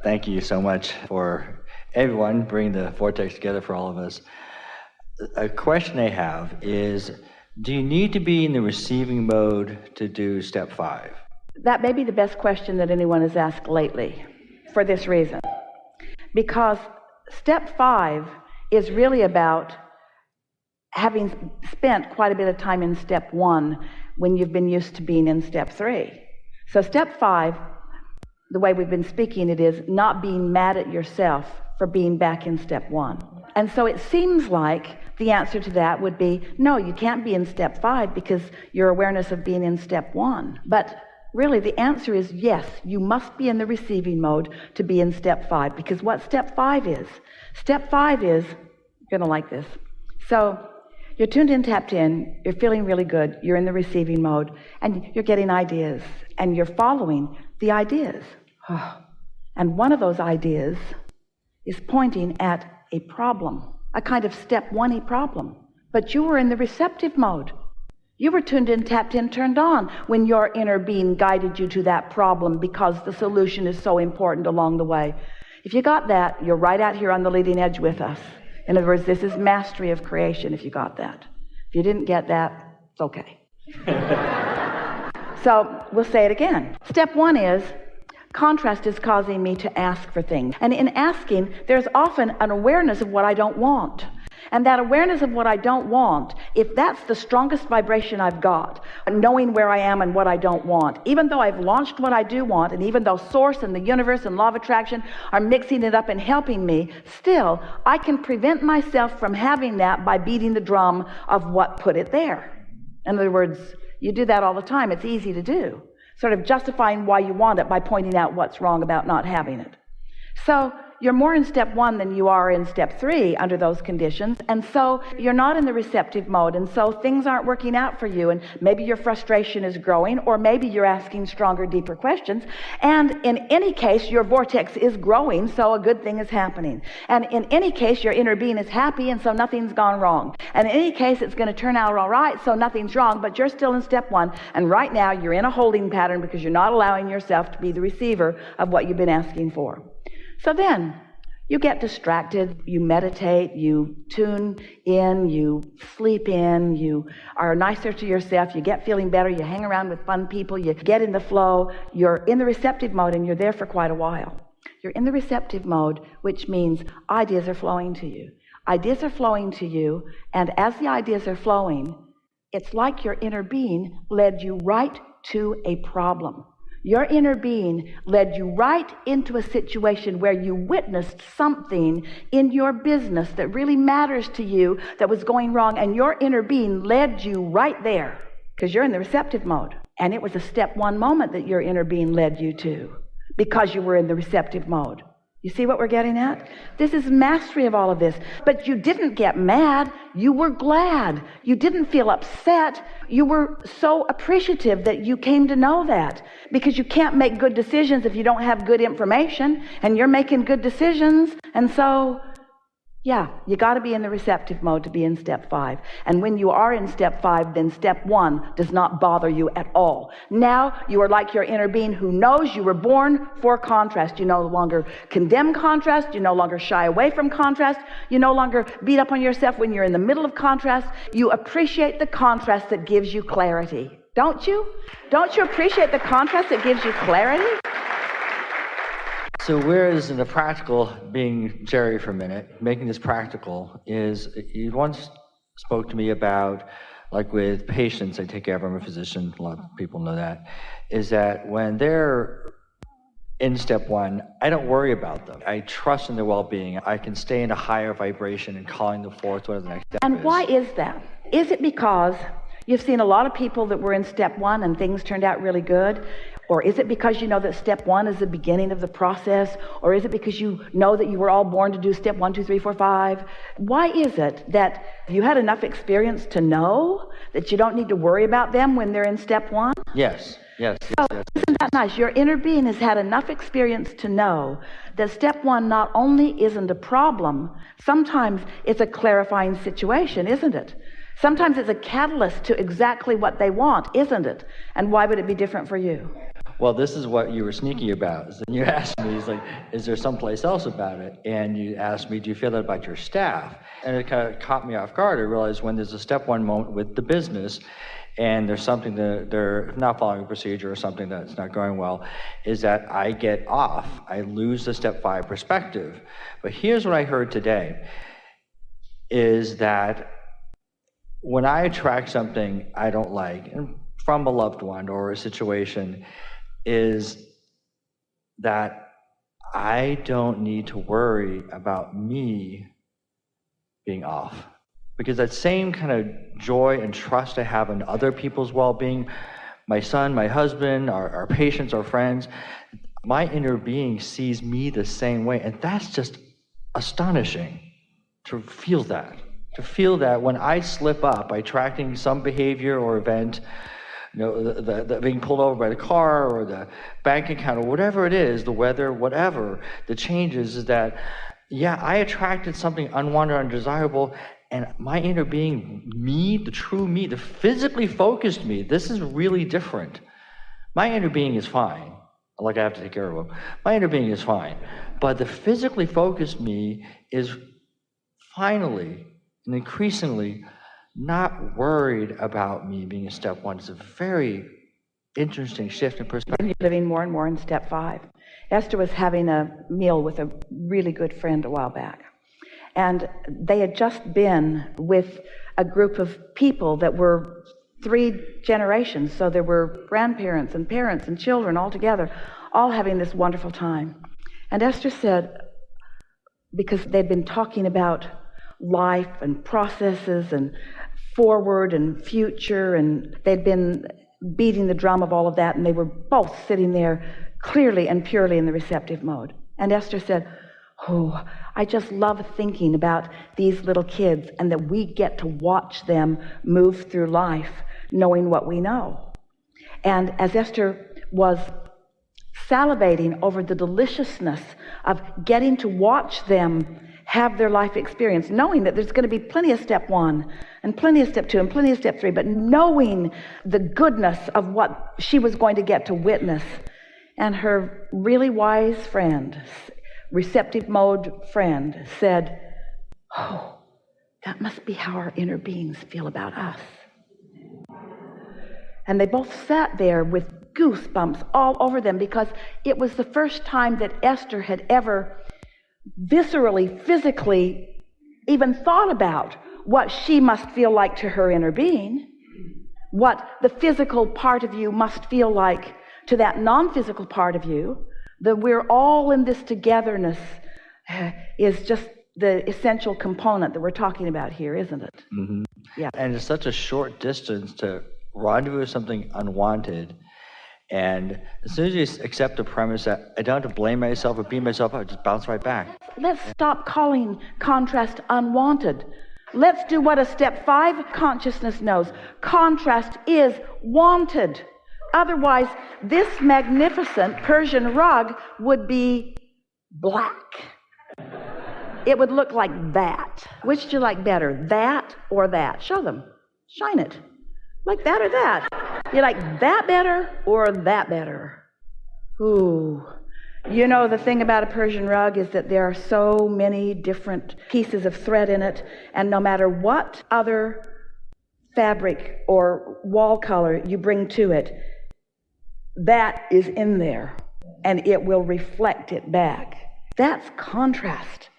Thank you so much for everyone bringing the vortex together for all of us. A question I have is, do you need to be in the receiving mode to do step 5? That may be the best question that anyone has asked lately for this reason. Because step 5 is really about having spent quite a bit of time in step 1 when you've been used to being in step 3. So step 5, the way we've been speaking it, is not being mad at yourself for being back in step 1. And so it seems like the answer to that would be, no, you can't be in step 5 because your awareness of being in step 1. But really the answer is yes, you must be in the receiving mode to be in step 5. Because what step 5 is, you're going to like this. So you're tuned in, tapped in, you're feeling really good, you're in the receiving mode, and you're getting ideas, and you're following the ideas. And one of those ideas is pointing at a problem, a kind of step 1-y problem. But you were in the receptive mode. You were tuned in, tapped in, turned on when your inner being guided you to that problem because the solution is so important along the way. If you got that, you're right out here on the leading edge with us. In other words, this is mastery of creation if you got that. If you didn't get that, it's okay. So we'll say it again. Step 1 is, contrast is causing me to ask for things. And in asking, there's often an awareness of what I don't want. And that awareness of what I don't want, if that's the strongest vibration I've got, knowing where I am and what I don't want, even though I've launched what I do want, and even though Source and the universe and law of attraction are mixing it up and helping me, still, I can prevent myself from having that by beating the drum of what put it there. In other words, you do that all the time. It's easy to do. Sort of justifying why you want it by pointing out what's wrong about not having it. So you're more in step 1 than you are in step 3 under those conditions, and so you're not in the receptive mode, and so things aren't working out for you, and maybe your frustration is growing, or maybe you're asking stronger, deeper questions, and in any case your vortex is growing, so a good thing is happening, and in any case your inner being is happy, and so nothing's gone wrong, and in any case it's going to turn out all right, so nothing's wrong, but you're still in step 1, and right now you're in a holding pattern because you're not allowing yourself to be the receiver of what you've been asking for. So then you get distracted, you meditate, you tune in, you sleep in, you are nicer to yourself, you get feeling better, you hang around with fun people, you get in the flow, you're in the receptive mode, and you're there for quite a while. You're in the receptive mode, which means ideas are flowing to you. Ideas are flowing to you, and as the ideas are flowing, it's like your inner being led you right to a problem. Your inner being led you right into a situation where you witnessed something in your business that really matters to you that was going wrong, and your inner being led you right there because you're in the receptive mode. And it was a step 1 moment that your inner being led you to because you were in the receptive mode. You see what we're getting at? This is mastery of all of this. But you didn't get mad. You were glad. You didn't feel upset. You were so appreciative that you came to know that. Because you can't make good decisions if you don't have good information. And you're making good decisions. And so, yeah, you got to be in the receptive mode to be in step 5. And when you are in step 5, then step 1 does not bother you at all. Now you are like your inner being who knows you were born for contrast. You no longer condemn contrast. You no longer shy away from contrast. You no longer beat up on yourself when you're in the middle of contrast. You appreciate the contrast that gives you clarity. Don't you? Don't you appreciate the contrast that gives you clarity? So whereas in the practical, being Jerry for a minute, making this practical is, you once spoke to me about, like with patients, I take care of, I'm a physician, a lot of people know that, is that when they're in step 1, I don't worry about them. I trust in their well-being. I can stay in a higher vibration and calling the forth whatever the next step is. And why is that? Is it because you've seen a lot of people that were in step 1 and things turned out really good? Or is it because you know that step 1 is the beginning of the process? Or is it because you know that you were all born to do step 1, 2, 3, 4, 5? Why is it that you had enough experience to know that you don't need to worry about them when they're in step 1? Yes. So isn't that nice? Your inner being has had enough experience to know that step 1 not only isn't a problem, sometimes it's a clarifying situation, isn't it? Sometimes it's a catalyst to exactly what they want, isn't it? And why would it be different for you? well, this is what you were sneaky about. And you asked me, he's like, is there someplace else about it? And you asked me, do you feel that about your staff? And it kind of caught me off guard. I realized when there's a step one moment with the business, and there's something that they're not following a procedure or something that's not going well, is that I get off. I lose the step 5 perspective. But here's what I heard today, is that when I attract something I don't like, and from a loved one or a situation, is that I don't need to worry about me being off. Because that same kind of joy and trust I have in other people's well-being, my son, my husband, our patients, our friends, my inner being sees me the same way. And that's just astonishing to feel that. To feel that when I slip up by attracting some behavior or event, the being pulled over by the car or the bank account or whatever it is, the weather, whatever, the changes, is that, yeah, I attracted something unwanted, undesirable, and my inner being, me, the true me, the physically focused me, this is really different. My inner being is fine. Like I have to take care of him. My inner being is fine. But the physically focused me is finally and increasingly not worried about me being a step 1. It's a very interesting shift in perspective. You're living more and more in step 5. Esther was having a meal with a really good friend a while back. And they had just been with a group of people that were 3 generations. So there were grandparents and parents and children all together, all having this wonderful time. And Esther said, because they'd been talking about life and processes and forward and future, and they'd been beating the drum of all of that, and they were both sitting there clearly and purely in the receptive mode. And Esther said, oh, I just love thinking about these little kids and that we get to watch them move through life knowing what we know. And as Esther was salivating over the deliciousness of getting to watch them have their life experience, knowing that there's going to be plenty of step 1 and plenty of step 2 and plenty of step 3, but knowing the goodness of what she was going to get to witness. And her really wise friend, receptive mode friend, said, oh, that must be how our inner beings feel about us. And they both sat there with goosebumps all over them, because it was the first time that Esther had ever viscerally, physically even thought about what she must feel like to her inner being, what the physical part of you must feel like to that non-physical part of you. That we're all in this togetherness is just the essential component that we're talking about here, isn't it? Mm-hmm. Yeah. And it's such a short distance to rendezvous with something unwanted. And as soon as you accept the premise that I don't have to blame myself or beat myself up, I just bounce right back. Let's stop calling contrast unwanted. Let's do what a step 5 consciousness knows. Contrast is wanted. Otherwise, this magnificent Persian rug would be black. It would look like that. Which do you like better, that or that? Show them. Shine it. Like that or that? You like that better or that better? Ooh. You know, the thing about a Persian rug is that there are so many different pieces of thread in it, and no matter what other fabric or wall color you bring to it, that is in there, and it will reflect it back. That's contrast.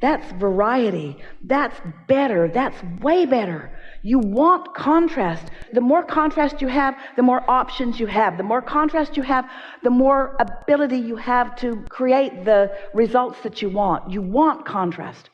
That's variety. That's better. That's way better. You want contrast. The more contrast you have, the more options you have. The more contrast you have, the more ability you have to create the results that you want. You want contrast.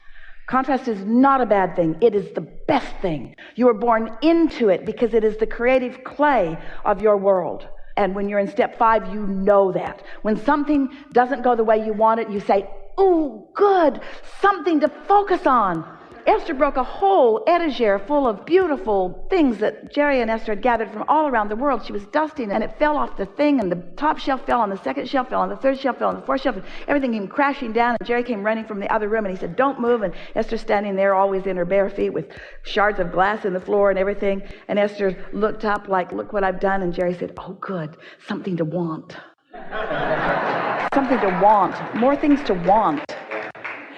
Contrast is not a bad thing. It is the best thing. You are born into it because it is the creative clay of your world. And when you're in step 5, you know that. When something doesn't go the way you want it, you say, ooh, good, something to focus on. Esther broke a whole etagere full of beautiful things that Jerry and Esther had gathered from all around the world. She was dusting, and it fell off the thing, and the top shelf fell, and the second shelf fell, and the third shelf fell, and the fourth shelf, and everything came crashing down, and Jerry came running from the other room, and he said, don't move, and Esther standing there always in her bare feet with shards of glass in the floor and everything, and Esther looked up like, look what I've done, and Jerry said, oh, good, something to want. Something to want, more things to want.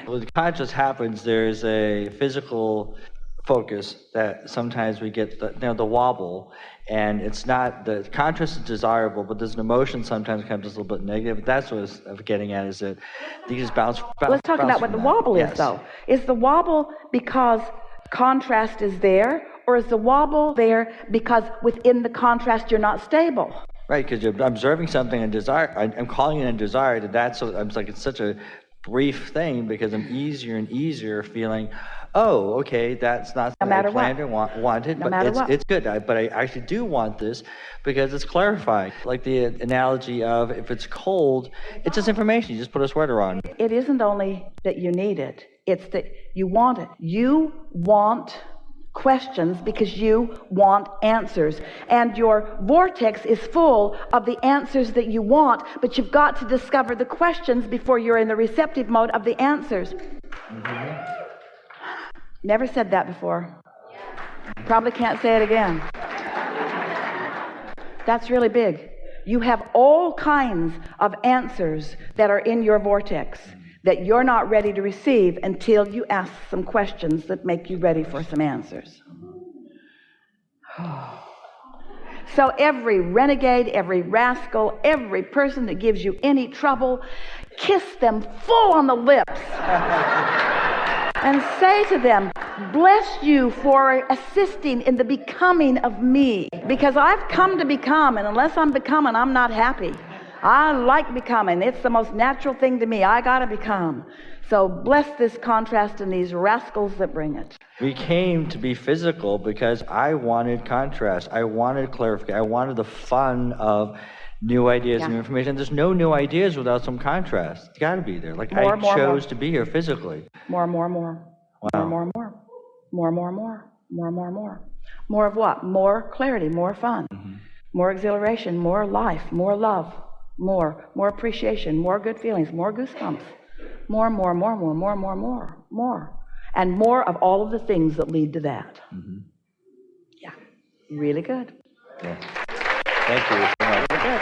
When conscious happens, there's a physical focus that sometimes we get the wobble, and it's not, the contrast is desirable, but there's an emotion sometimes comes just a little bit negative. That's what I'm getting at, is that these bounce. Let's talk about what the wobble is, though. Is the wobble because contrast is there, or is the wobble there because within the contrast you're not stable? Right, because you're observing something and desire. I'm calling it a desire. I'm like, it's such a brief thing, because I'm easier and easier feeling, oh, okay, that's not something I planned or wanted, but it's good. But I actually do want this because it's clarifying. Like the analogy of, if it's cold, it's just information. You just put a sweater on. It isn't only that you need it, it's that you want it. You want questions because you want answers, and your vortex is full of the answers that you want, but you've got to discover the questions before you're in the receptive mode of the answers. Never said that before. Probably can't say it again. That's really big. You have all kinds of answers that are in your vortex that you're not ready to receive until you ask some questions that make you ready for some answers. So every renegade, every rascal, every person that gives you any trouble, kiss them full on the lips and say to them, bless you for assisting in the becoming of me, because I've come to become, and unless I'm becoming, I'm not happy. I like becoming. It's the most natural thing to me. I gotta become. So bless this contrast and these rascals that bring it. We came to be physical because I wanted contrast. I wanted clarification. I wanted the fun of new ideas, new information. There's no new ideas without some contrast. It's got to be there. Like, I chose to be here physically. More. Wow. More of what? More clarity, more fun, more exhilaration, more life, more love, more appreciation, more good feelings, more goosebumps, more, and more of all of the things that lead to that. Yeah, really good. Yeah. Thank you so much. Really good.